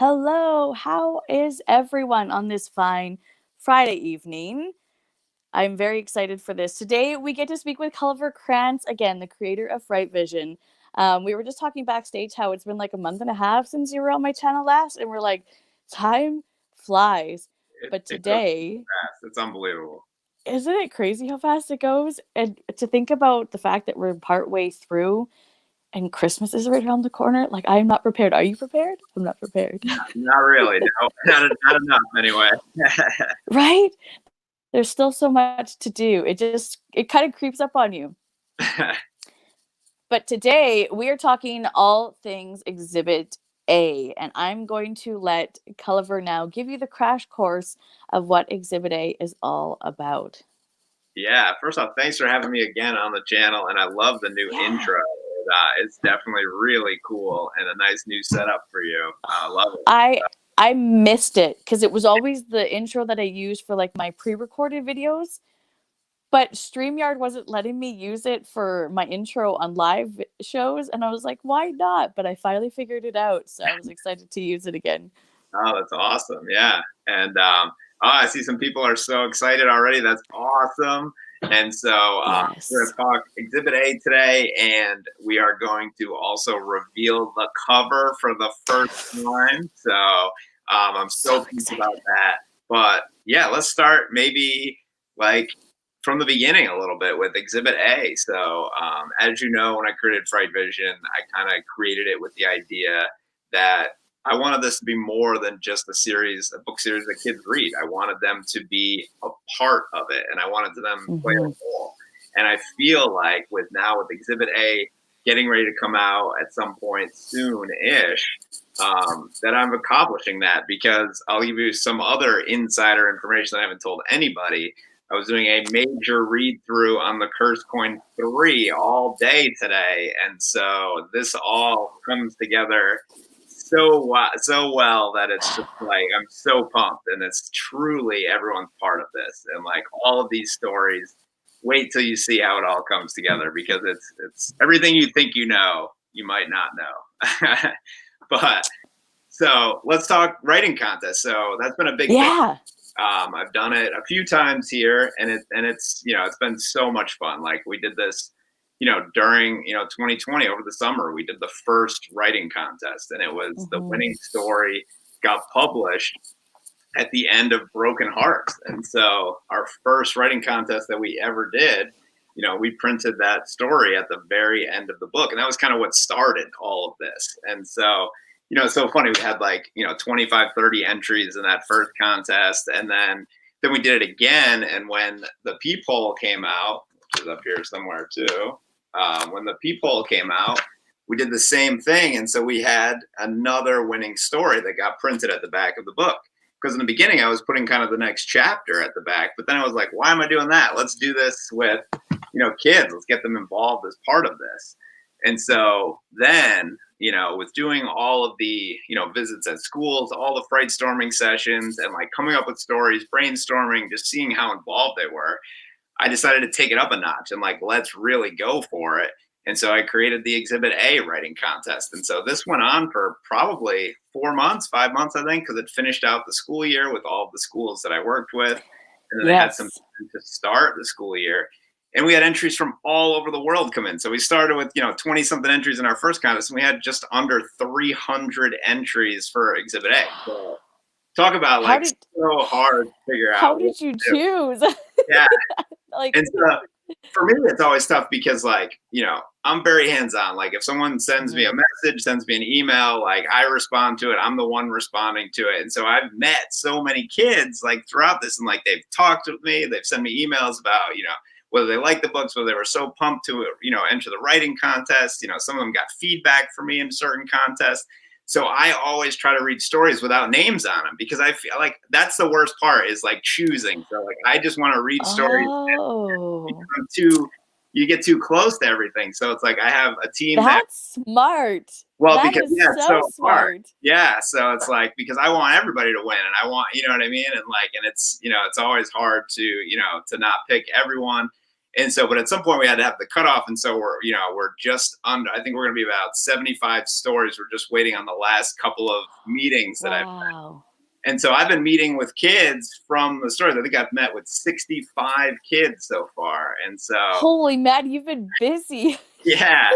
Hello, how is everyone on this fine Friday evening? I'm very excited for this. Today, we get to speak with Culliver Crantz, again, the creator of FrightVision. We were just talking backstage how it's been like a month and a half since you were on my channel last, and we're like, time flies. But It goes today, fast. It's unbelievable. isn't it crazy how fast it goes? And to think about the fact that we're partway through and Christmas is right around the corner, like I'm not prepared. Are you prepared? I'm not prepared. Not really. No, not enough anyway. Right? There's still so much to do. It kind of creeps up on you. But today we are talking all things Exhibit A, and I'm going to let Culliver now give you the crash course of what Exhibit A is all about. Yeah, first off, thanks for having me again on the channel, and I love the new intro. It's definitely really cool and a nice new setup for you. I love it. I missed it because it was always the intro that I used for like my pre-recorded videos. But StreamYard wasn't letting me use it for my intro on live shows, and I was like, why not? But I finally figured it out, so I was excited to use it again. Oh, that's awesome. Yeah. And I see some people are so excited already. That's awesome. And so Yes. we're going to talk Exhibit A today, and we are going to also reveal the cover for the first time. So I'm so pleased about that. But yeah, let's start maybe like from the beginning a little bit with Exhibit A. So as you know, when I created FrightVision, I kind of created it with the idea that I wanted this to be more than just a book series that kids read. I wanted them to be a part of it, and I wanted them to play a role. And I feel like with Exhibit A getting ready to come out at some point soon-ish, that I'm accomplishing that, because I'll give you some other insider information that I haven't told anybody. I was doing a major read-through on the Curse Coin 3 all day today, and so this all comes together so well that it's just like I'm so pumped, and it's truly everyone's part of this, and like all of these stories. Wait till you see how it all comes together, because it's everything you think you know, you might not know. But so let's talk writing contest. So that's been a big thing. I've done it a few times here, and it's it's been so much fun. Like we did this, during 2020 over the summer, we did the first writing contest, and it was the winning story got published at the end of Broken Hearts. And so our first writing contest that we ever did, we printed that story at the very end of the book, and that was kind of what started all of this. And so it's so funny. We had 25, 30 entries in that first contest. And then we did it again. And when the peephole came out, which is up here somewhere too, when the peephole came out, we did the same thing. And so we had another winning story that got printed at the back of the book. Because in the beginning, I was putting kind of the next chapter at the back. But then I was like, why am I doing that? Let's do this with, kids. Let's get them involved as part of this. And so then, with doing all of the, visits at schools, all the fright storming sessions, and like coming up with stories, brainstorming, just seeing how involved they were, I decided to take it up a notch and let's really go for it. And so I created the Exhibit A writing contest. And so this went on for probably 4 months, 5 months, I think, because it finished out the school year with all of the schools that I worked with. And then I had some to start the school year. And we had entries from all over the world come in. So we started with, 20-something entries in our first contest, and we had just under 300 entries for Exhibit A. So talk about so hard to figure out. How did you choose? Yeah. And so for me, it's always tough because I'm very hands-on. Like if someone sends me a message, sends me an email, I respond to it. I'm the one responding to it. And so I've met so many kids throughout this, and they've talked with me, they've sent me emails about, whether they like the books, whether they were so pumped to, enter the writing contest. Some of them got feedback from me in certain contests. So I always try to read stories without names on them, because I feel like that's the worst part, is choosing. So I just want to read stories. You get too close to everything. So it's I have a team that's smart. Well, that because is so smart. Hard. Yeah. So it's because I want everybody to win, and I want, you know what I mean? And and it's, it's always hard to, to not pick everyone. And so, but at some point we had to have the cutoff. And so we're just under, I think we're going to be about 75 stories. We're just waiting on the last couple of meetings that I've had. And so I've been meeting with kids from the stories. I think I've met with 65 kids so far. And so, holy man, you've been busy. Yeah.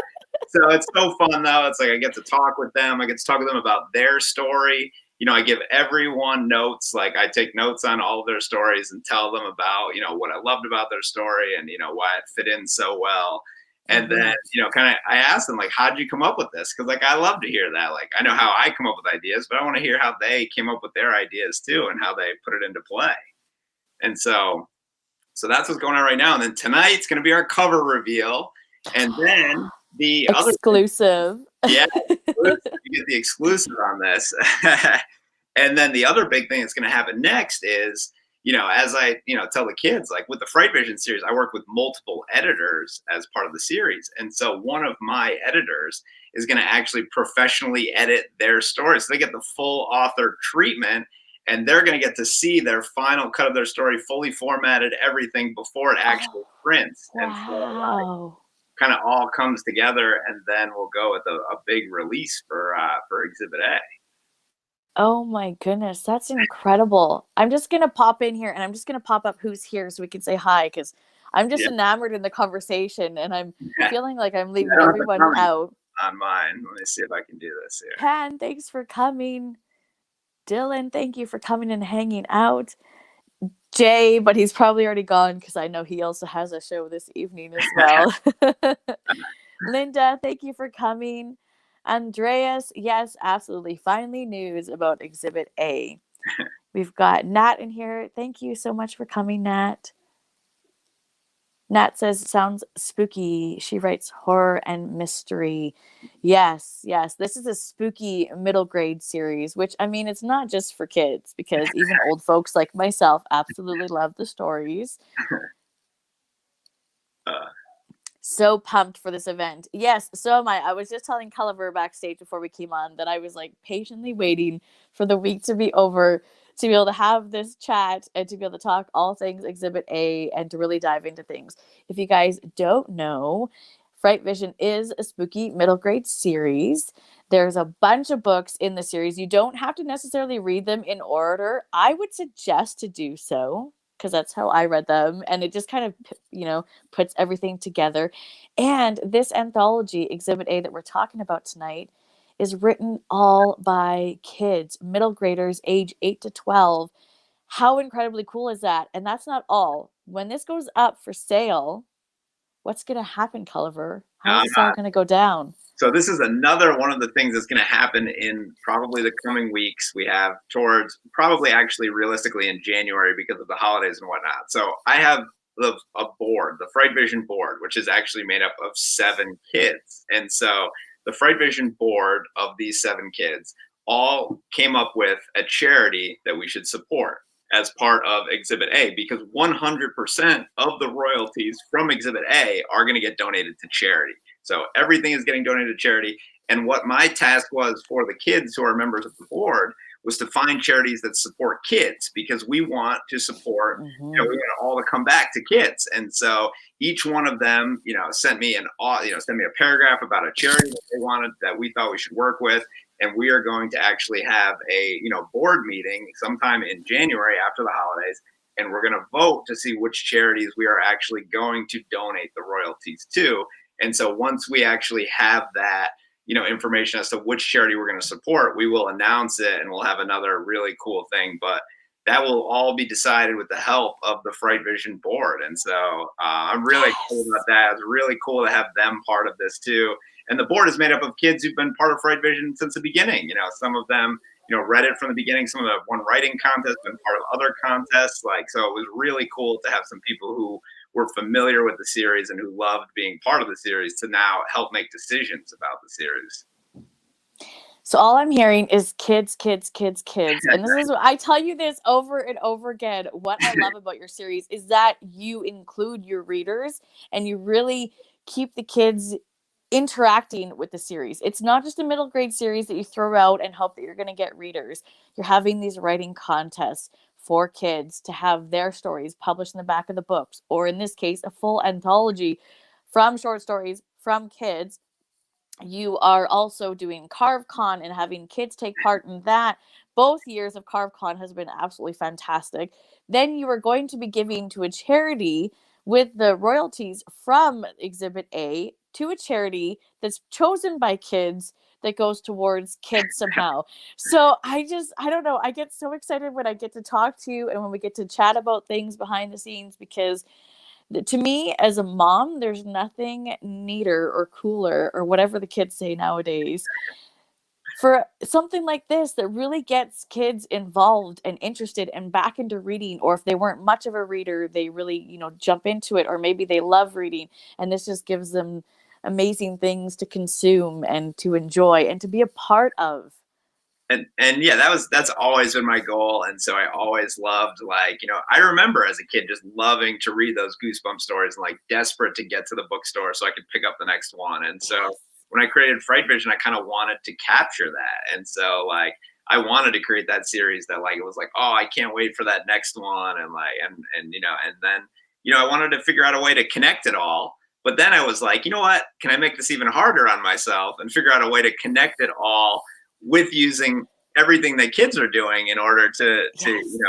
So it's so fun though. It's like I get to talk with them. I get to talk with them about their story. I give everyone notes. Like I take notes on all of their stories and tell them about, what I loved about their story and, why it fit in so well. And then, I asked them like, how'd you come up with this? Cause like, I love to hear that. Like, I know how I come up with ideas, but I want to hear how they came up with their ideas too and how they put it into play. And so that's what's going on right now. And then tonight's going to be our cover reveal. And then the exclusive. You get the exclusive on this. And then the other big thing that's going to happen next is, as I, tell the kids, like with the FrightVision series, I work with multiple editors as part of the series. And so one of my editors is going to actually professionally edit their stories. So they get the full author treatment and they're going to get to see their final cut of their story, fully formatted, everything before it actually prints. Wow. And so, kind of all comes together, and then we'll go with a big release for Exhibit A. Oh my goodness, that's incredible. I'm just going to pop in here and I'm just going to pop up who's here so we can say hi because I'm just enamored in the conversation and I'm feeling like I'm leaving everyone out. On mine. Let me see if I can do this here. Pan, thanks for coming. Dylan, thank you for coming and hanging out. Jay, but he's probably already gone because I know he also has a show this evening as well. Linda, thank you for coming. Andreas, yes, absolutely. Finally, news about Exhibit A. We've got Nat in here. Thank you so much for coming, Nat. Nat says, sounds spooky. She writes horror and mystery. Yes. This is a spooky middle grade series, which, I mean, it's not just for kids because even old folks like myself absolutely love the stories. So pumped for this event. Yes, so am I. I was just telling Culliver backstage before we came on that I was like patiently waiting for the week to be over to be able to have this chat and to be able to talk all things Exhibit A and to really dive into things. If you guys don't know, FrightVision is a spooky middle grade series. There's a bunch of books in the series. You don't have to necessarily read them in order. I would suggest to do so because that's how I read them. And it just kind of, puts everything together. And this anthology, Exhibit A, that we're talking about tonight, is written all by kids, middle graders, age 8 to 12. How incredibly cool is that? And that's not all. When this goes up for sale, what's going to happen, Culliver? How's this all going to go down? So this is another one of the things that's going to happen in probably the coming weeks. We have towards probably actually realistically in January because of the holidays and whatnot. So I have a board, the FrightVision board, which is actually made up of 7 kids. And so the FrightVision board of these 7 kids all came up with a charity that we should support as part of Exhibit A because 100% of the royalties from Exhibit A are going to get donated to charity. So everything is getting donated to charity. And what my task was for the kids who are members of the board was to find charities that support kids because we want to support, we want it all to come back to kids. And so each one of them, sent me sent me a paragraph about a charity that they wanted that we thought we should work with. And we are going to actually have a, board meeting sometime in January after the holidays. And we're going to vote to see which charities we are actually going to donate the royalties to. And so once we actually have that, information as to which charity we're going to support, we will announce it and we'll have another really cool thing. But that will all be decided with the help of the FrightVision board. And so I'm really excited about that. It's really cool to have them part of this too. And the board is made up of kids who've been part of FrightVision since the beginning. Some of them, read it from the beginning. Some of them have won writing contests, been part of other contests. So it was really cool to have some people who were familiar with the series and who loved being part of the series to now help make decisions about the series. So all I'm hearing is kids. And this is what I tell you this over and over again. What I love about your series is that you include your readers and you really keep the kids interacting with the series. It's not just a middle grade series that you throw out and hope that you're going to get readers. You're having these writing contests for kids to have their stories published in the back of the books, or in this case, a full anthology from short stories from kids. You are also doing CarveCon and having kids take part in that. Both years of CarveCon has been absolutely fantastic. Then you are going to be giving to a charity with the royalties from Exhibit A to a charity that's chosen by kids that goes towards kids somehow. So I don't know. I get so excited when I get to talk to you and when we get to chat about things behind the scenes, because to me as a mom, there's nothing neater or cooler or whatever the kids say nowadays for something like this that really gets kids involved and interested and back into reading. Or if they weren't much of a reader, they really, jump into it, or maybe they love reading and this just gives them amazing things to consume and to enjoy and to be a part of. And yeah, that's always been my goal. And so I always loved, like, I remember as a kid just loving to read those Goosebump stories and like desperate to get to the bookstore so I could pick up the next one. And so when I created FrightVision, I kind of wanted to capture that. And so like I wanted to create that series that like it was like, oh, I can't wait for that next one. And like and then I wanted to figure out a way to connect it all. But then I was like, you know what? Can I make this even harder on myself and figure out a way to connect it all with using everything that kids are doing in order to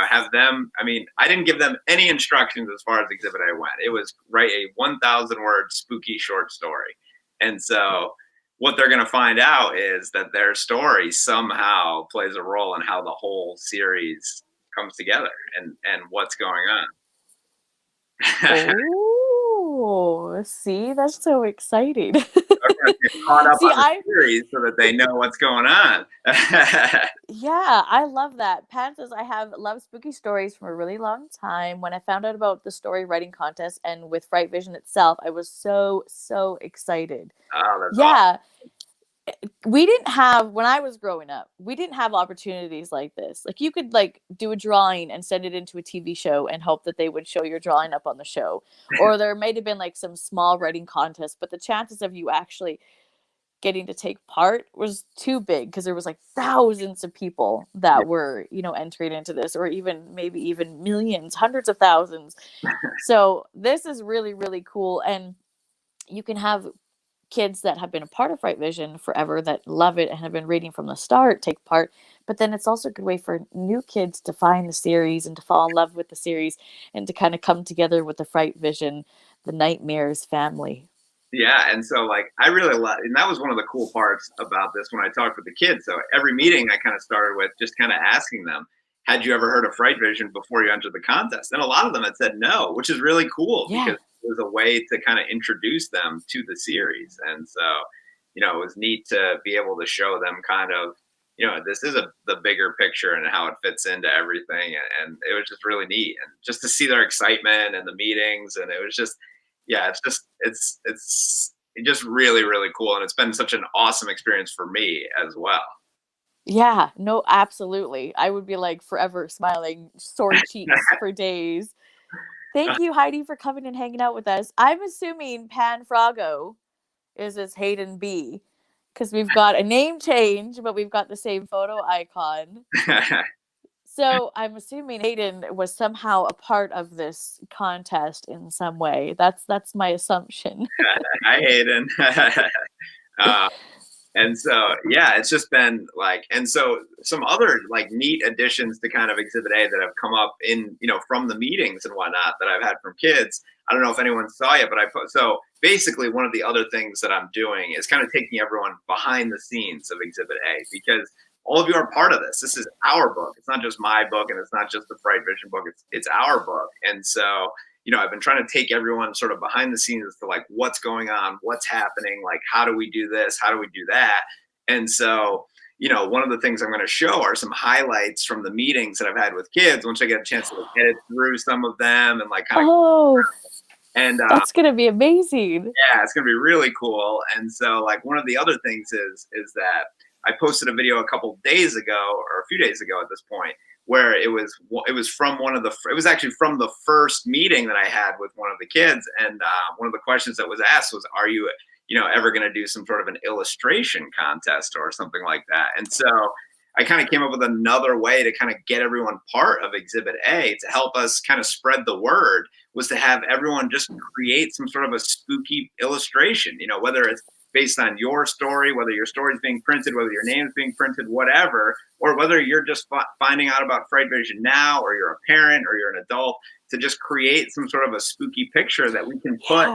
have them. I mean, I didn't give them any instructions as far as Exhibit A went. It was write a 1,000 word spooky short story. And so what they're going to find out is that their story somehow plays a role in how the whole series comes together and what's going on. Oh, see, that's so exciting. They're going to get caught up on the series so that they know what's going on. Yeah, I love that. Pat says, I have loved spooky stories from a really long time. When I found out about the story writing contest and with FrightVision itself, I was so, so excited. Oh, that's awesome. We didn't have, when I was growing up, we didn't have opportunities like this. Like you could like do a drawing and send it into a TV show and hope that they would show your drawing up on the show. Or there might have been like some small writing contest, but the chances of you actually getting to take part was too big because there was like thousands of people that were, entering into this, or maybe even millions, hundreds of thousands. So this is really, really cool. And you can have kids that have been a part of FrightVision forever that love it and have been reading from the start take part. But then it's also a good way for new kids to find the series and to fall in love with the series and to kind of come together with the FrightVision, the Nightmares family. Yeah, and so like I really love, and that was one of the cool parts about this when I talked with the kids. So every meeting I kind of started with just kind of asking them, had you ever heard of FrightVision before you entered the contest? And a lot of them had said no, which is really cool because it was a way to kind of introduce them to the series. And so, it was neat to be able to show them kind of, this is the bigger picture and how it fits into everything. And it was just really neat. And just to see their excitement and the meetings. And it was just, it's just really, really cool. And it's been such an awesome experience for me as well. Yeah, no, absolutely. I would be like forever smiling, sore cheeks for days. Thank you, Heidi, for coming and hanging out with us. I'm assuming Pan Froggo is as Hayden B, because we've got a name change, but we've got the same photo icon. So I'm assuming Hayden was somehow a part of this contest in some way. That's my assumption. Hi, Hayden. And so, it's just been like, and so some other like neat additions to kind of Exhibit A that have come up in, from the meetings and whatnot that I've had from kids. I don't know if anyone saw it, but so basically one of the other things that I'm doing is kind of taking everyone behind the scenes of Exhibit A, because all of you are part of this. This is our book. It's not just my book, and it's not just the FrightVision book. It's our book. And so, I've been trying to take everyone sort of behind the scenes as to like what's going on, what's happening, like how do we do this, how do we do that. And so, one of the things I'm going to show are some highlights from the meetings that I've had with kids once I get a chance to like, edit through some of them and like kind of. And that's going to be amazing. Yeah, it's going to be really cool. And so like one of the other things is that I posted a video a couple of days ago, or a few days ago at this point, where it was from it was actually from the first meeting that I had with one of the kids. And one of the questions that was asked was, are you, ever going to do some sort of an illustration contest or something like that? And so I kind of came up with another way to kind of get everyone part of Exhibit A to help us kind of spread the word, was to have everyone just create some sort of a spooky illustration, you know, whether it's based on your story, whether your story is being printed, whether your name is being printed, whatever, or whether you're just finding out about FrightVision now, or you're a parent, or you're an adult, to just create some sort of a spooky picture that we can put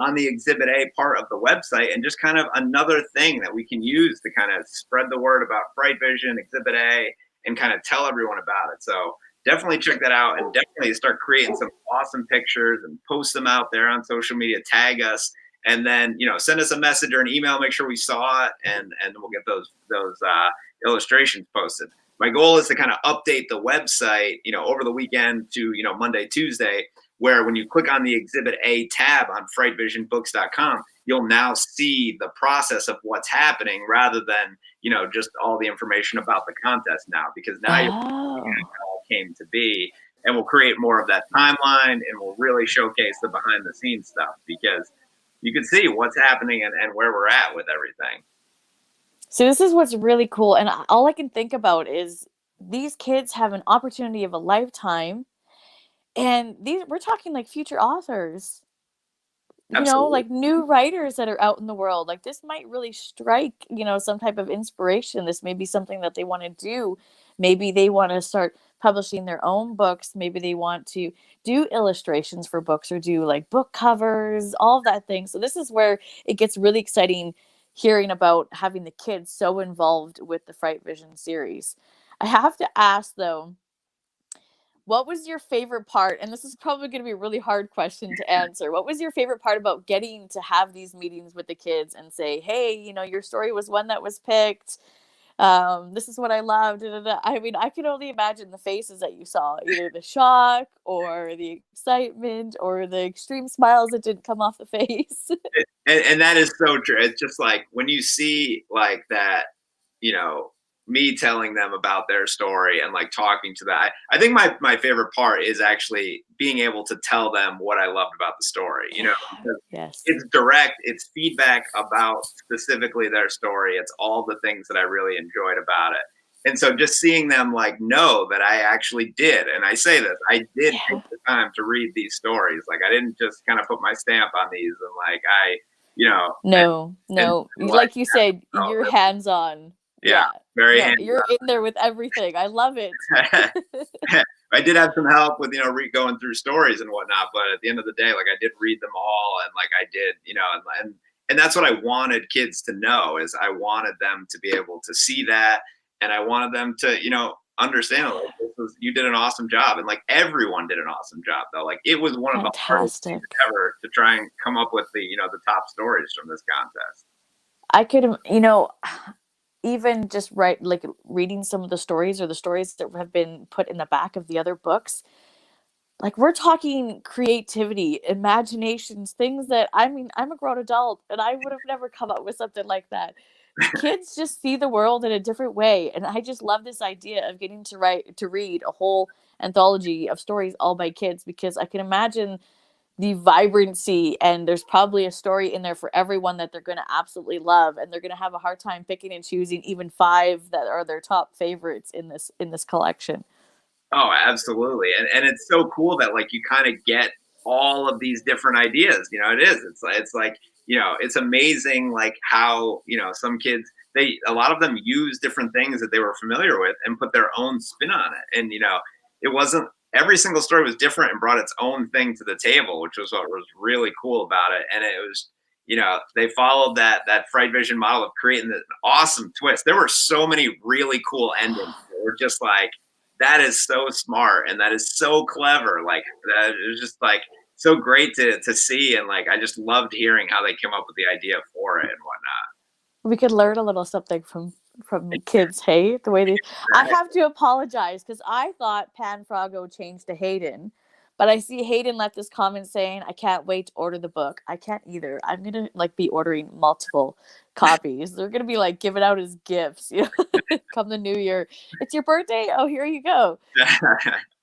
on the Exhibit A part of the website, and just kind of another thing that we can use to kind of spread the word about FrightVision, Exhibit A, and kind of tell everyone about it. So definitely check that out, and definitely start creating some awesome pictures and post them out there on social media, tag us, and then, you know, send us a message or an email, make sure we saw it, and we'll get those illustrations posted. My goal is to kind of update the website, you know, over the weekend to, you know, Monday, Tuesday, where when you click on the Exhibit A tab on FrightVisionBooks.com, you'll now see the process of what's happening, rather than, you know, just all the information about the contest now, because now you're how it all came to be. And we'll create more of that timeline, and we'll really showcase the behind the scenes stuff, because you can see what's happening and where we're at with everything. So this is what's really cool. And all I can think about is these kids have an opportunity of a lifetime. And we're talking like future authors, you know, like new writers that are out in the world. Like, this might really strike, you know, some type of inspiration. This may be something that they want to do. Maybe they want to start publishing their own books. Maybe they want to do illustrations for books, or do like book covers, all of that thing. So this is where it gets really exciting, hearing about having the kids so involved with the FrightVision series. I have to ask though, what was your favorite part? And this is probably going to be a really hard question to answer. What was your favorite part about getting to have these meetings with the kids and say, hey, you know, your story was one that was picked. This is what I loved. Da, da, da. I mean, I can only imagine the faces that you saw, either the shock or the excitement or the extreme smiles that didn't come off the face. And that is so true. It's just like when you see like that, you know, me telling them about their story and like talking to that. I think my favorite part is actually being able to tell them what I loved about the story, you know, because it's direct, it's feedback about specifically their story. It's all the things that I really enjoyed about it. And so just seeing them like know that I actually did, and I say this, I did take the time to read these stories. Like, I didn't just kind of put my stamp on these and like you know. No. Like you said, you're hands-on. Yeah, very hands-on. You're in there with everything. I love it. I did have some help with, you know, going through stories and whatnot, but at the end of the day, like, I did read them all, and like I did, you know, and that's what I wanted kids to know, is I wanted them to be able to see that, and I wanted them to, you know, understand, like, you did an awesome job, and like everyone did an awesome job though. Like, it was one of the hardest things ever to try and come up with the, you know, the top stories from this contest. I could, you know, even just reading some of the stories, or the stories that have been put in the back of the other books, like, we're talking creativity, imaginations, things that, I mean, I'm a grown adult and I would have never come up with something like that. Kids just see the world in a different way. And I just love this idea of getting to read a whole anthology of stories all by kids, because I can imagine the vibrancy, and there's probably a story in there for everyone that they're going to absolutely love, and they're going to have a hard time picking and choosing even 5 that are their top favorites in this collection. Oh, absolutely. And it's so cool that like you kind of get all of these different ideas. You know, it's like, you know, it's amazing like how, you know, some kids, a lot of them use different things that they were familiar with and put their own spin on it. And, you know, it wasn't, every single story was different and brought its own thing to the table, which was what was really cool about it. And it was, you know, they followed that FrightVision model of creating an awesome twist. There were so many really cool endings that were just like, that is so smart and that is so clever. Like, that it was just like so great to see, and like I just loved hearing how they came up with the idea for it and whatnot. We could learn a little something from kids, hey? The way I have to apologize, because I thought Panfrago changed to Hayden, but I see Hayden left this comment saying, I can't wait to order the book. I can't either. I'm gonna like be ordering multiple copies. They're gonna be like given out as gifts, you know, come the new year. It's your birthday? Oh, here you go.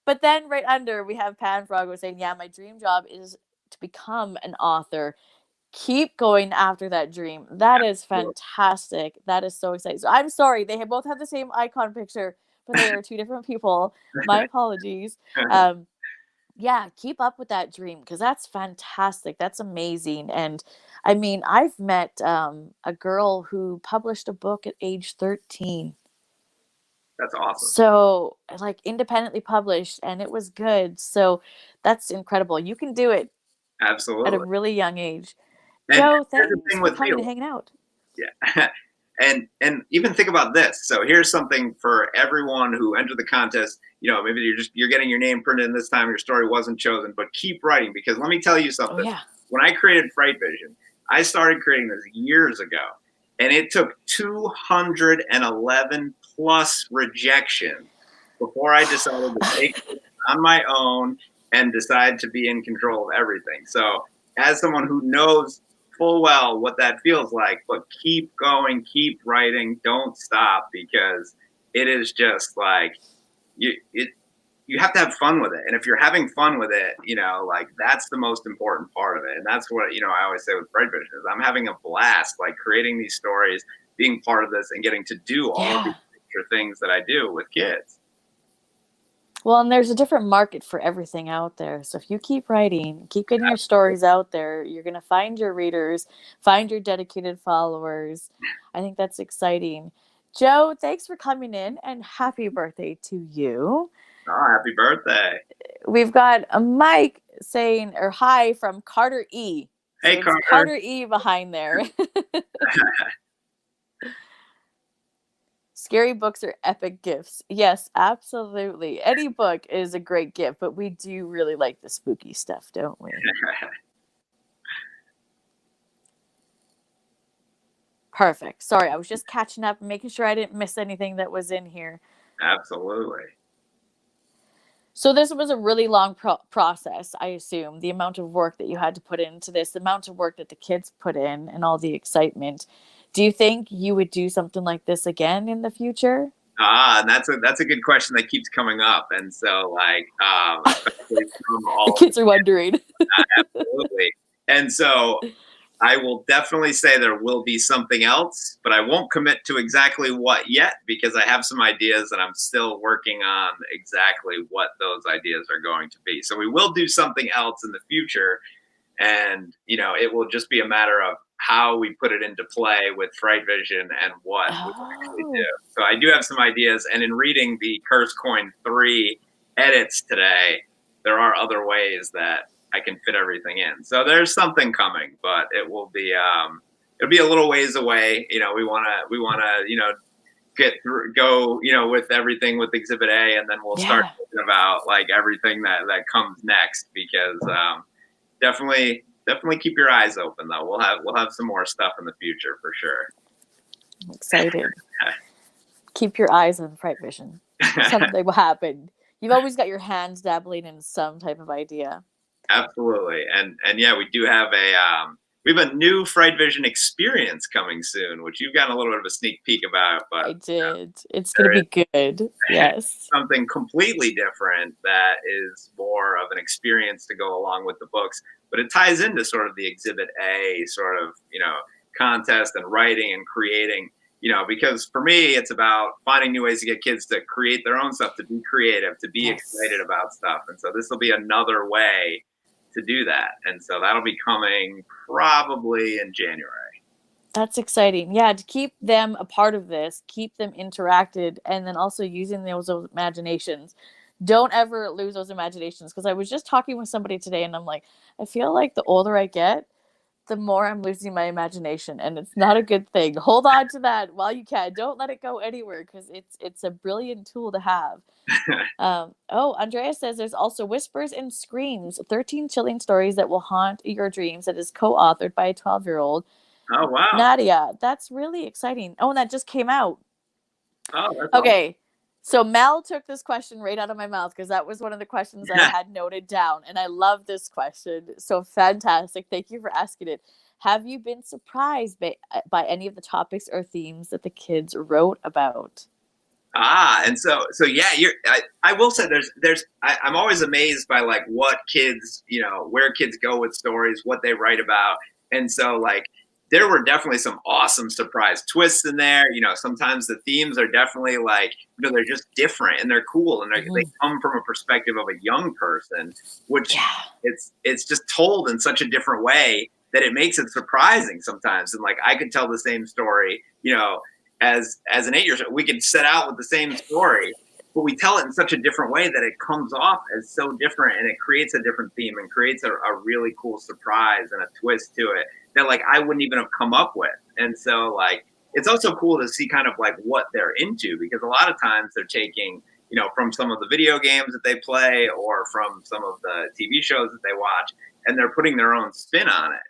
But then right under we have Panfrago saying, yeah, my dream job is to become an author. keep going after that dream. That is fantastic. That is so exciting. So I'm sorry, they both have the same icon picture, but they are two different people. My apologies. Yeah, keep up with that dream because that's fantastic. That's amazing. And I mean, I've met a girl who published a book at age 13. That's awesome. So, like, independently published, and it was good. So, that's incredible. You can do it Absolutely. at a really young age. And Joe, here's the thanks thing for with coming me. and hanging out. Yeah. And even think about this. So here's something for everyone who entered the contest. You know, maybe you're getting your name printed in this time, your story wasn't chosen, but keep writing, because let me tell you something. Oh, yeah. When I created FrightVision, I started creating this years ago, and it took 211 plus rejections before I decided to take it on my own and decide to be in control of everything. So as someone who knows full well what that feels like, but keep going, keep writing, don't stop, because it is just like you have to have fun with it. And if you're having fun with it, you know, like that's the most important part of it. And that's what, you know, I always say with FrightVision is I'm having a blast, like creating these stories, being part of this, and getting to do all of these extra things that I do with kids. Well, and there's a different market for everything out there. So if you keep writing, keep getting your stories out there, you're going to find your readers, find your dedicated followers. I think that's exciting. Joe, thanks for coming in, and happy birthday to you. Oh, happy birthday. We've got a Mike saying, or hi from Carter E. Hey, So Carter. Carter E behind there. Scary books are epic gifts. Yes, absolutely. Any book is a great gift, but we do really like the spooky stuff, don't we? Perfect. Sorry, I was just catching up and making sure I didn't miss anything that was in here. Absolutely. So this was a really long process, I assume, the amount of work that you had to put into this, the amount of work that the kids put in, and all the excitement. Do you think you would do something like this again in the future? And that's a good question that keeps coming up. And so, like, the kids are wondering. Absolutely. And so I will definitely say there will be something else, but I won't commit to exactly what yet, because I have some ideas and I'm still working on exactly what those ideas are going to be. So we will do something else in the future, and, you know, it will just be a matter of how we put it into play with FrightVision and what we actually do. So I do have some ideas, and in reading the Curse Coin 3 edits today, there are other ways that I can fit everything in. So there's something coming, but it will be it'll be a little ways away. You know, we wanna you know, go you know, with everything with Exhibit A, and then we'll start thinking about like everything that comes next, because definitely keep your eyes open though. We'll have some more stuff in the future for sure. I'm excited. Keep your eyes on FrightVision. Something will happen. You've always got your hands dabbling in some type of idea. Absolutely. And yeah, we do have we have a new FrightVision experience coming soon, which you've gotten a little bit of a sneak peek about. But I did. It's going to be good. Yes. Something completely different that is more of an experience to go along with the books, but it ties into sort of the Exhibit A sort of, you know, contest and writing and creating, you know, because for me, it's about finding new ways to get kids to create their own stuff, to be creative, to be excited about stuff. And so this will be another way to do that. And so that'll be coming probably in January. That's exciting. Yeah, to keep them a part of this, keep them interacted, and then also using those imaginations. Don't ever lose those imaginations, because I was just talking with somebody today and I'm like, I feel like the older I get, the more I'm losing my imagination, and it's not a good thing. Hold on to that while you can. Don't let it go anywhere, because it's a brilliant tool to have. Andrea says there's also Whispers and Screams, 13 chilling stories that will haunt your dreams, that is co-authored by a 12-year-old. Oh, wow. Nadia, that's really exciting. Oh, and that just came out. Oh, that's okay. Awesome. So Mel took this question right out of my mouth, because that was one of the questions I had noted down. And I love this question. So fantastic. Thank you for asking it. Have you been surprised by any of the topics or themes that the kids wrote about? And so yeah, I will say I'm always amazed by like what kids, you know, where kids go with stories, what they write about. And so like there were definitely some awesome surprise twists in there. Sometimes the themes are definitely like, they're just different and they're cool and they come from a perspective of a young person, which it's just told in such a different way that it makes it surprising sometimes. And like I could tell the same story, as an 8-year-old, we could set out with the same story, but we tell it in such a different way that it comes off as so different, and it creates a different theme and creates a really cool surprise and a twist to it that like I wouldn't even have come up with. And so like it's also cool to see kind of like what they're into, because a lot of times they're taking, from some of the video games that they play or from some of the TV shows that they watch, and they're putting their own spin on it,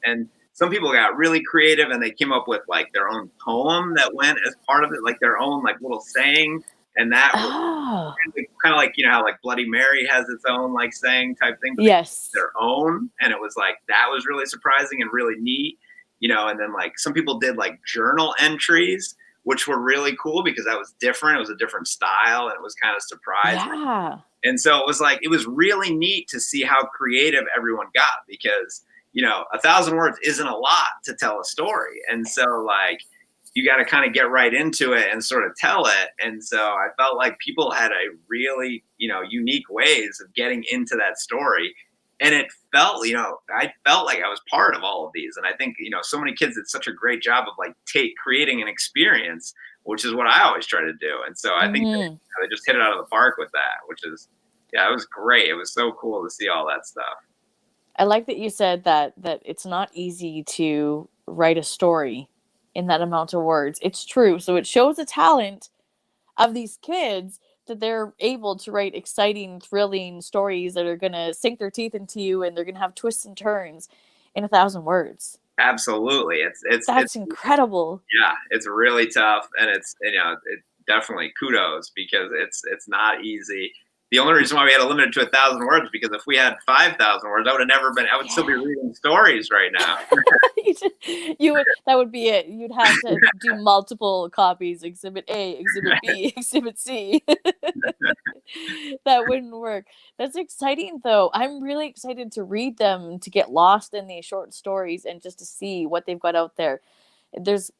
and some people got really creative and they came up with like their own poem that went as part of it, like their own like little saying. And that was kind of like, how like Bloody Mary has its own like saying type thing. Yes. Their own. And it was like, that was really surprising and really neat, and then like some people did like journal entries, which were really cool because that was different. It was a different style and it was kind of surprising. Yeah. And so it was like, it was really neat to see how creative everyone got, because, 1,000 words isn't a lot to tell a story. And so like, you got to kind of get right into it and sort of tell it. And so I felt like people had a really, unique ways of getting into that story. And it felt, I felt like I was part of all of these. And I think, so many kids did such a great job of like creating an experience, which is what I always try to do. And so I think they just hit it out of the park with that, which is, it was great. It was so cool to see all that stuff. I like that you said that it's not easy to write a story in that amount of words. It's true. So it shows the talent of these kids that they're able to write exciting, thrilling stories that are going to sink their teeth into you, and they're going to have twists and turns in 1,000 words. Absolutely. That's incredible. Yeah, it's really tough, and it definitely kudos, because it's not easy. The only reason why we had to limit it to 1,000 words, because if we had 5,000 words, I would still be reading stories right now. That would be it. You'd have to do multiple copies, Exhibit A, Exhibit B, Exhibit C. That wouldn't work. That's exciting, though. I'm really excited to read them, to get lost in these short stories and just to see what they've got out there. Just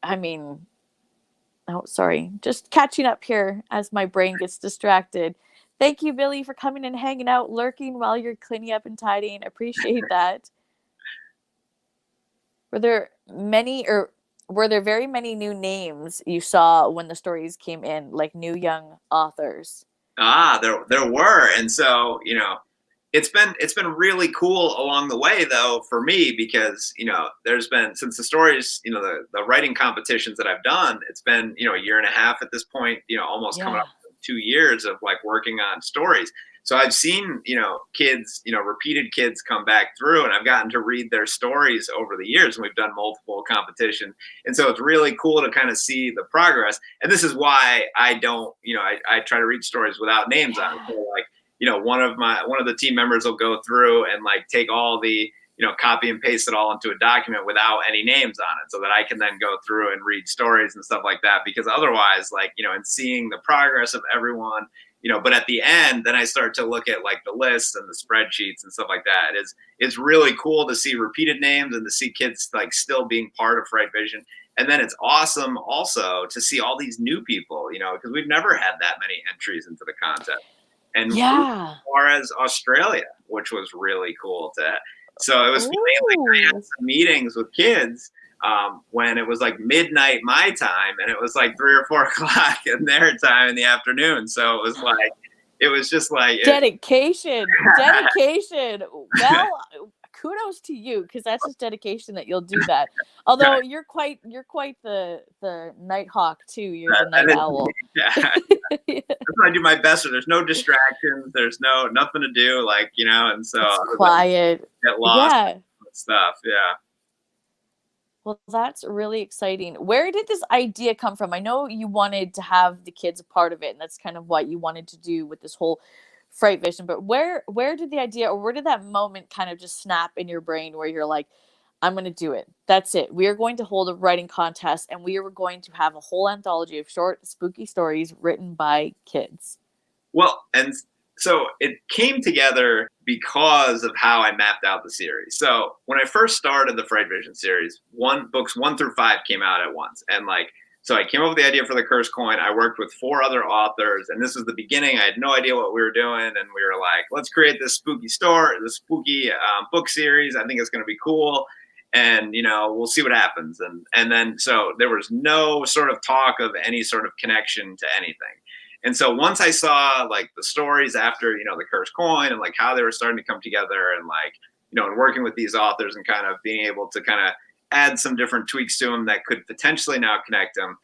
catching up here as my brain gets distracted. Thank you, Billy, for coming and hanging out, lurking while you're cleaning up and tidying. Appreciate that. Were there very many new names you saw when the stories came in, like new young authors? There were. And so, it's been really cool along the way, though, for me, because, there's been, since the stories, the writing competitions that I've done, it's been, a year and a half at this point, almost coming up 2 years of like working on stories. So I've seen, kids, repeated kids come back through, and I've gotten to read their stories over the years, and we've done multiple competitions. And so it's really cool to kind of see the progress. And this is why I don't, I try to read stories without names on it. So like, one of the team members will go through and like take all the, copy and paste it all into a document without any names on it, so that I can then go through and read stories and stuff like that. Because otherwise, like, and seeing the progress of everyone, but at the end, then I start to look at like the lists and the spreadsheets and stuff like that. It's really cool to see repeated names and to see kids like still being part of FrightVision. And then it's awesome also to see all these new people, because we've never had that many entries into the contest. And as far as Australia, which was really cool so it was funny, like, I had some meetings with kids when it was like midnight my time, and it was like 3 or 4 o'clock in their time in the afternoon. So it was just like dedication. Well, kudos to you, because that's just dedication that you'll do that. Although you're quite the night hawk too. You're the night owl. That's when I do my best. So there's no distractions. There's nothing to do, like, and so it's quiet. Like, get lost in stuff. Yeah. Well, that's really exciting. Where did this idea come from? I know you wanted to have the kids a part of it, and that's kind of what you wanted to do with this whole FrightVision. But where did the idea, or where did that moment kind of just snap in your brain where you're like, I'm going to do it. That's it. We are going to hold a writing contest, and we are going to have a whole anthology of short, spooky stories written by kids. Well, and So it came together because of how I mapped out the series. So when I first started the FrightVision series, books 1 through 5 came out at once. And like, so I came up with the idea for the Cursed Coin. I worked with 4 other authors, and this was the beginning. I had no idea what we were doing, and we were like, let's create this spooky spooky book series. I think it's going to be cool, and we'll see what happens. And then so there was no sort of talk of any sort of connection to anything. And so once I saw like the stories after, the Cursed Coin and like how they were starting to come together and like, and working with these authors and kind of being able to kind of add some different tweaks to them that could potentially now connect them.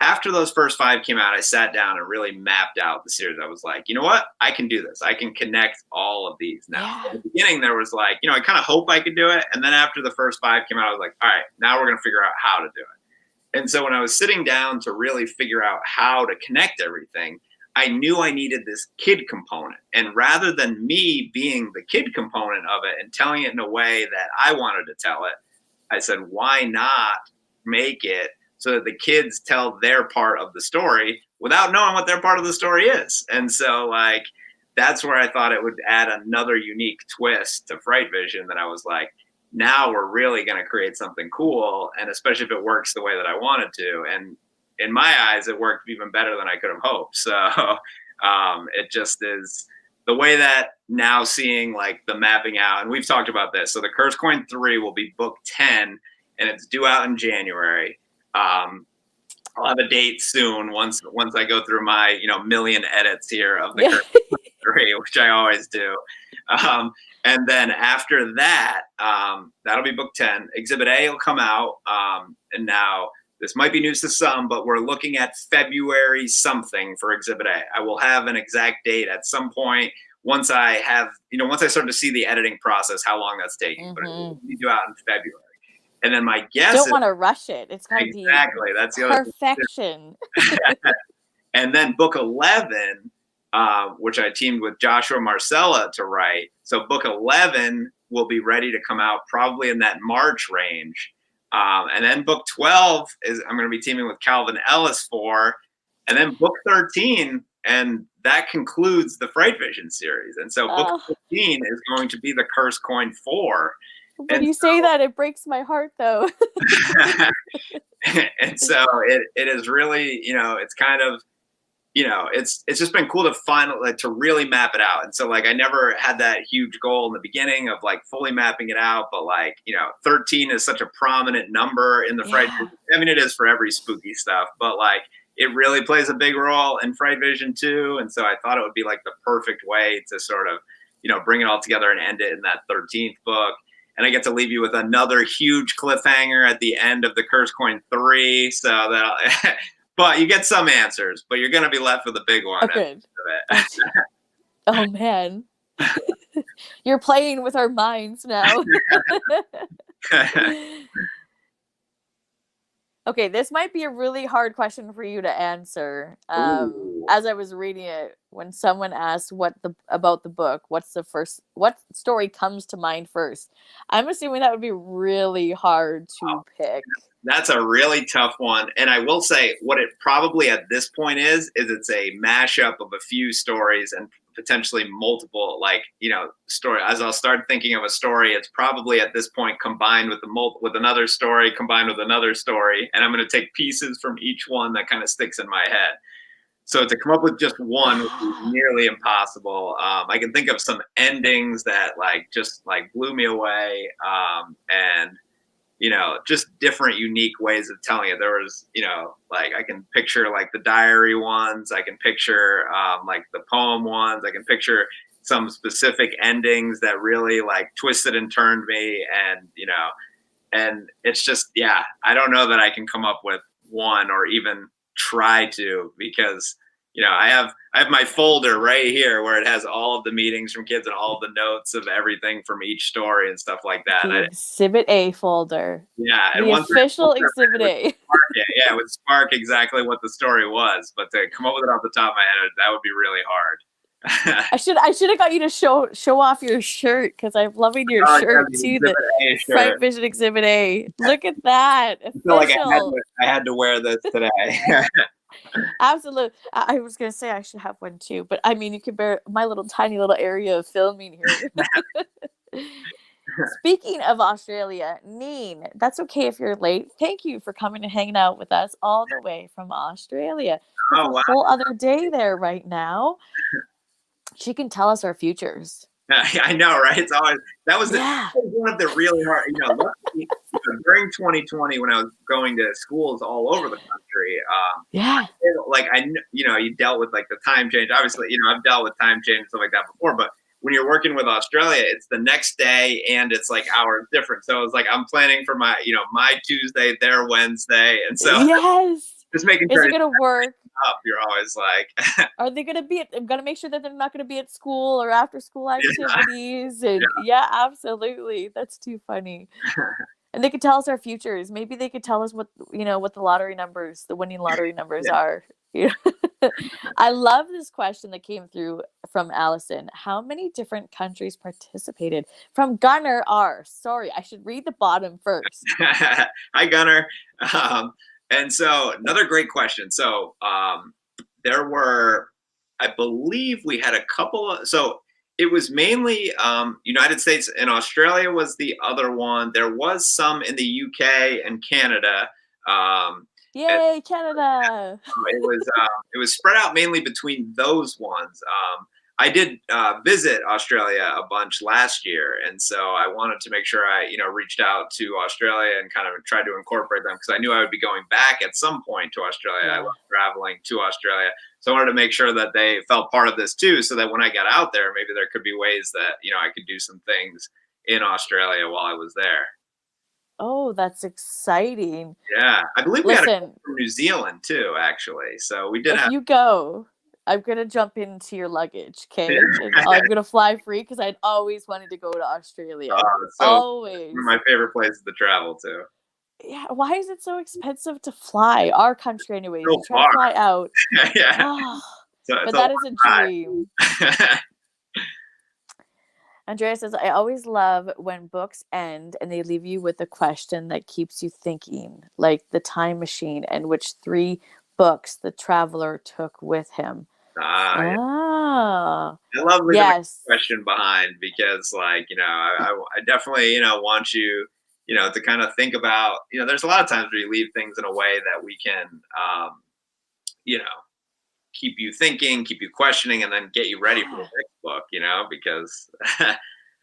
After those first 5 came out, I sat down and really mapped out the series. I was like, you know what? I can do this. I can connect all of these now. Yeah. At the beginning, there was like, I kind of hope I could do it. And then after the first 5 came out, I was like, all right, now we're going to figure out how to do it. And so when I was sitting down to really figure out how to connect everything, I knew I needed this kid component. And rather than me being the kid component of it and telling it in a way that I wanted to tell it, I said, why not make it so that the kids tell their part of the story without knowing what their part of the story is? And so like, that's where I thought it would add another unique twist to FrightVision, that I was like, now we're really going to create something cool. And especially if it works the way that I wanted to. And in my eyes, it worked even better than I could have hoped. So it just is the way that now seeing like the mapping out, and we've talked about this. So the Cursed Coin 3 will be book 10 and it's due out in January. I'll have a date soon once I go through my, million edits here of the Cursed Coin 3, which I always do. And then after that, that'll be book 10. Exhibit A will come out. And now this might be news to some, but we're looking at February something for Exhibit A. I will have an exact date at some point once I have, once I start to see the editing process, how long that's taking. But it will be due out in February. And then my guess don't want to rush it. It's got to be exactly that's the perfection. And then book 11, which I teamed with Joshua Marcella to write. So book 11 will be ready to come out probably in that March range. And then book 12 is I'm going to be teaming with Calvin Ellis for, and then book 13, and that concludes the FrightVision series. And so book 15 is going to be the Cursed Coin 4. When you say that, it breaks my heart, though. And so it is really, it's kind of, it's just been cool to really map it out. And so like, I never had that huge goal in the beginning of like fully mapping it out, but like, 13 is such a prominent number in the FrightVision. I mean, it is for every spooky stuff, but like, it really plays a big role in FrightVision too. And so I thought it would be like the perfect way to sort of, bring it all together and end it in that 13th book. And I get to leave you with another huge cliffhanger at the end of the Cursed Coin 3. So that, but you get some answers, but you're going to be left with a big one. Okay. Oh, man. You're playing with our minds now. Okay, this might be a really hard question for you to answer. As I was reading it, when someone asked about the book, what story comes to mind first? I'm assuming that would be really hard to pick. That's a really tough one. And I will say what it probably at this point is it's a mashup of a few stories and potentially multiple, story. As I'll start thinking of a story, it's probably at this point combined with another story, combined with another story. And I'm going to take pieces from each one that kind of sticks in my head. So to come up with just one would be nearly impossible. I can think of some endings that just blew me away. And just different unique ways of telling it. There was, I can picture the diary ones. I can picture the poem ones. I can picture some specific endings that really twisted and turned me. And, and it's just, I don't know that I can come up with one or even try to, because I have my folder right here where it has all of the meetings from kids and all of the notes of everything from each story and stuff like that. The Exhibit A folder. Yeah. The official Exhibit A. It would spark exactly what the story was. But to come up with it off the top of my head, that would be really hard. I should have got you to show off your shirt, because I'm loving your shirt too. The FrightVision Exhibit A. Look at that. I feel like I had to wear this today. Absolutely. I was gonna say I should have one too, but I mean, you can bear my little tiny little area of filming here. Speaking of Australia, Neen, that's okay if you're late. Thank you for coming and hanging out with us all the way from Australia. We have Oh a wow. whole other day there right now. She can tell us our futures. I know, right? It's always that was Yeah. one of the really hard. Luckily, during 2020 when I was going to schools all over the country, Yeah. like you dealt with like the time change. Obviously, I've dealt with time change and stuff like that before, but when you're working with Australia, it's the next day and it's like hours different. So it's like I'm planning for my Tuesday, their Wednesday, and so Yes. just making Is sure it gonna work? up. You're always like, Are they gonna be I'm gonna make sure that they're not gonna be at school or after school activities. And yeah. absolutely. That's too funny. And they could tell us our futures. Maybe they could tell us what what the lottery numbers, the winning lottery numbers are. I love this question that came through from Allison. How many different countries participated? From Gunnar R. Sorry, I should read the bottom first. Hi, Gunnar. And so another great question. So there were, I believe we had a couple of, so it was mainly United States and Australia was the other one. There was some in the UK and Canada. Yay, Canada! It was spread out mainly between those ones. I did visit Australia a bunch last year, and so I wanted to make sure I reached out to Australia and kind of tried to incorporate them because I knew I would be going back at some point to Australia. I love traveling to Australia, so I wanted to make sure that they felt part of this too, so that when I got out there, maybe there could be ways that I could do some things in Australia while I was there. Oh, that's exciting. Yeah, I believe we had a Listen, couple from New Zealand too, actually. So we did if have. you go, I'm gonna jump into your luggage, okay? And I'm gonna fly free because I'd always wanted to go to Australia. So Always. one of my favorite places to travel to. Yeah, why is it so expensive to fly? Our country, anyways. So You try to fly out. Yeah. Oh, So but it's that is a dream. Andrea says, I always love when books end and they leave you with a question that keeps you thinking, like The Time Machine and which 3 books the traveler took with him. Yeah. Ah, I love leaving yes. the question behind because, like, I definitely, want you, to kind of think about, there's a lot of times where you leave things in a way that we can, you know, keep you thinking, keep you questioning, and then get you ready for the next book, because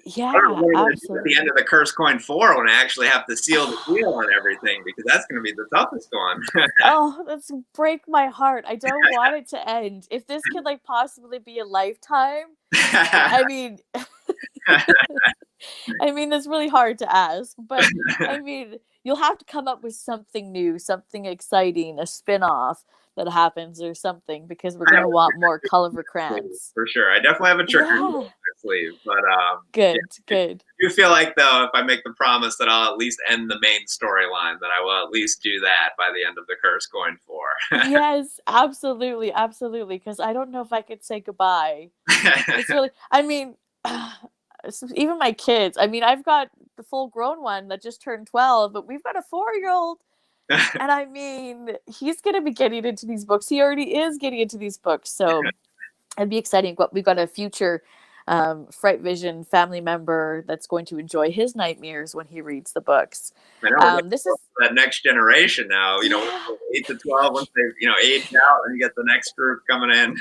Yeah, I don't know what absolutely. at the end of the Curse Coin 4 when I actually have to seal the deal and everything, because that's going to be the toughest one. Oh, that's break my heart. I don't want it to end. If this could like possibly be a lifetime, I mean, that's really hard to ask, but I mean, you'll have to come up with something new, something exciting, a spin-off that happens or something, because we're going to want more Culliver Crantz. For sure. I definitely have a trick in my sleeve, but good. I do feel like, though, if I make the promise that I'll at least end the main storyline, that I will at least do that by the end of the Curse Coin 4. Yes, absolutely, because I don't know if I could say goodbye. It's really, I mean, even my kids, I've got the full grown one that just turned 12, but we've got a 4-year-old. And he's going to be getting into these books. He already is getting into these books. So it'd be exciting. We've got a future FrightVision family member that's going to enjoy his nightmares when he reads the books. I know this is that next generation now, 8 to 12, once they, age out and you get the next group coming in.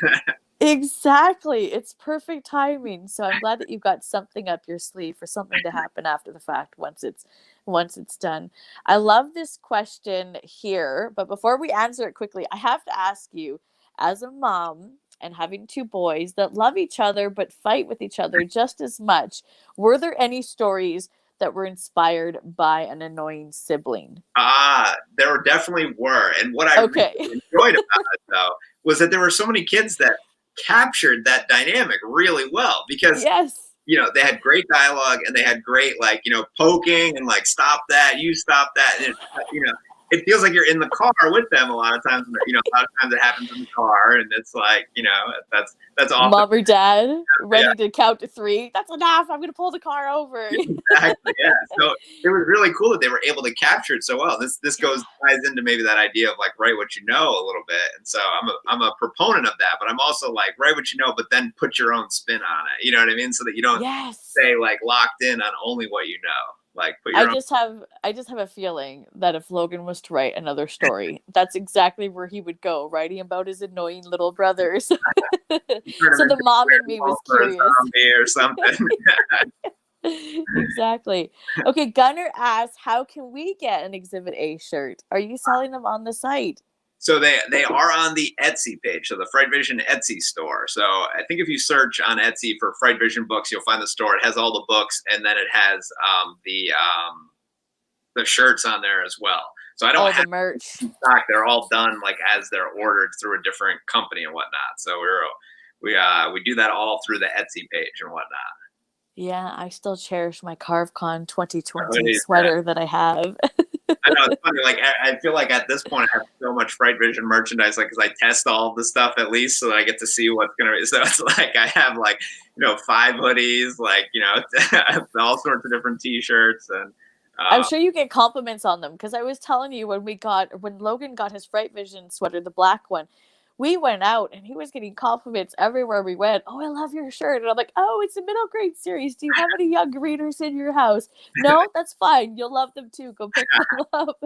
Exactly. It's perfect timing. So I'm glad that you've got something up your sleeve for something to happen after the fact once it's done. I love this question here, but before we answer it quickly, I have to ask you, as a mom and having 2 boys that love each other but fight with each other just as much, were there any stories that were inspired by an annoying sibling? There definitely were. And what I really enjoyed about it, though, was that there were so many kids that captured that dynamic really well, because they had great dialogue and they had great, like, poking and like, stop that, you stop that, and it feels like you're in the car with them a lot of times. You know, a lot of times it happens in the car, and it's like, you know, that's often Mom or dad ready to count to 3. That's enough. I'm gonna pull the car over. exactly, yeah. So it was really cool that they were able to capture it so well. This ties into maybe that idea of like write what you know a little bit. And so I'm a proponent of that, but I'm also like write what you know, but then put your own spin on it. You know what I mean? So that you don't stay like locked in on only what you know. Like put your I just have a feeling that if Logan was to write another story, that's exactly where he would go, writing about his annoying little brothers. So the mom in me was curious. Or something. Exactly. Okay, Gunnar asks, how can we get an Exhibit A shirt? Are you selling them on the site? So they are on the Etsy page, so the FrightVision Etsy store. So I think if you search on Etsy for FrightVision books, you'll find the store. It has all the books, and then it has the shirts on there as well. So I don't have the merch stock. They're all done like as they're ordered through a different company and whatnot. So we do that all through the Etsy page and whatnot. Yeah, I still cherish my CarveCon 2020 sweater that I have. I know, it's funny. Like I feel like at this point I have so much FrightVision merchandise, like because I test all of the stuff at least, so that I get to see what's gonna be. So it's like I have like 5 hoodies, like all sorts of different T-shirts, and I'm sure you get compliments on them because I was telling you when Logan got his FrightVision sweater, the black one. We went out and he was getting compliments everywhere we went. Oh, I love your shirt. And I'm like, oh, it's a middle grade series. Do you have any young readers in your house? No, that's fine. You'll love them too. Go pick them up.